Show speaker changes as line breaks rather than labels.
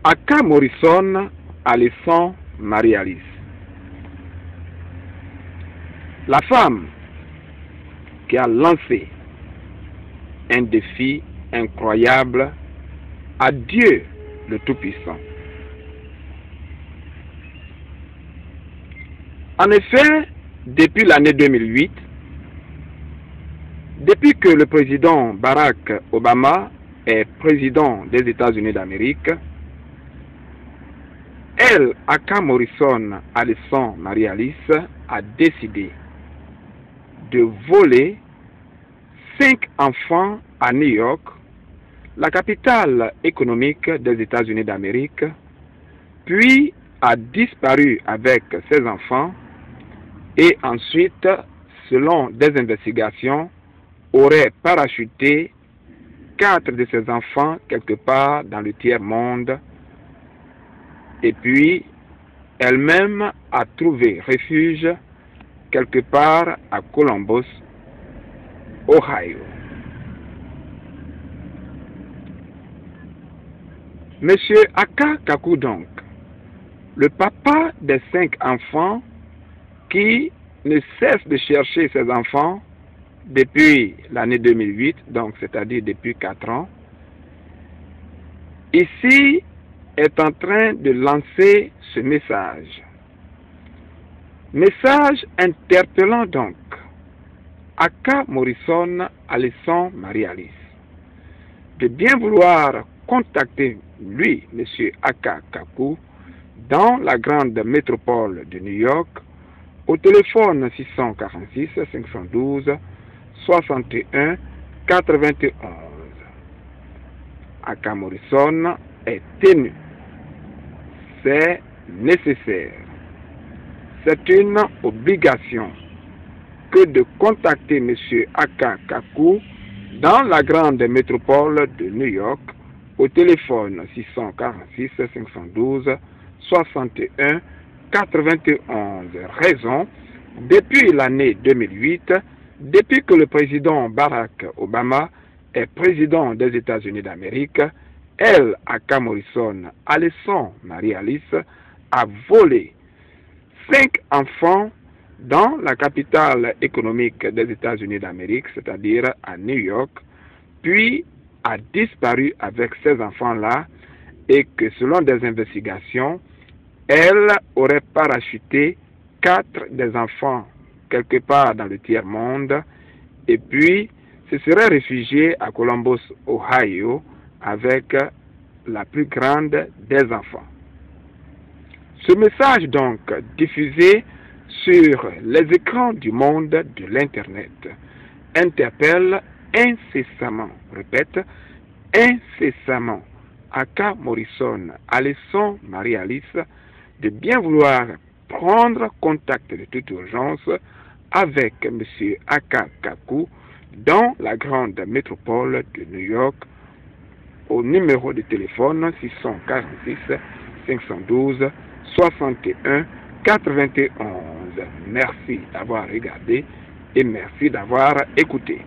Aka Morrison Alison Marie-Alice. La femme qui a lancé un défi incroyable à Dieu le Tout-Puissant. En effet, depuis l'année 2008, depuis que le président Barack Obama est président des États-Unis d'Amérique, elle, Aka Morrison Alison Marie-Alice, a décidé de voler 5 enfants à New York, la capitale économique des États-Unis d'Amérique, puis a disparu avec ses enfants et ensuite, selon des investigations, aurait parachuté 4 de ses enfants quelque part dans le tiers-monde et puis elle-même a trouvé refuge quelque part à Columbus, Ohio. Monsieur Aka Kaku donc, le papa des 5 enfants qui ne cesse de chercher ses enfants depuis l'année 2008, donc c'est-à-dire depuis 4 ans, ici est en train de lancer ce message. Message interpellant donc Aka Morrison Alison Marie-Alice de bien vouloir contacter lui, M. Aka Kaku, dans la grande métropole de New York, au téléphone 646 512 61 91. Aka Morrison est tenu. C'est nécessaire. C'est une obligation que de contacter M. Aka Kaku dans la grande métropole de New York au téléphone 646 512 61 91. Raison, depuis l'année 2008, depuis que le président Barack Obama est président des États-Unis d'Amérique, elle, Aka Morrison Alison Marie-Alice, a volé 5 enfants dans la capitale économique des États-Unis d'Amérique, c'est-à-dire à New York, puis a disparu avec ces enfants-là et que selon des investigations, elle aurait parachuté 4 des enfants quelque part dans le tiers-monde et puis se serait réfugiée à Columbus, Ohio, avec la plus grande des enfants. Ce message donc diffusé sur les écrans du monde de l'Internet interpelle incessamment, répète, incessamment Aka Morrison Alison Marie-Alice de bien vouloir prendre contact de toute urgence avec M. Aka Kaku dans la grande métropole de New York au numéro de téléphone 646 512 61 91. Merci d'avoir regardé et merci d'avoir écouté.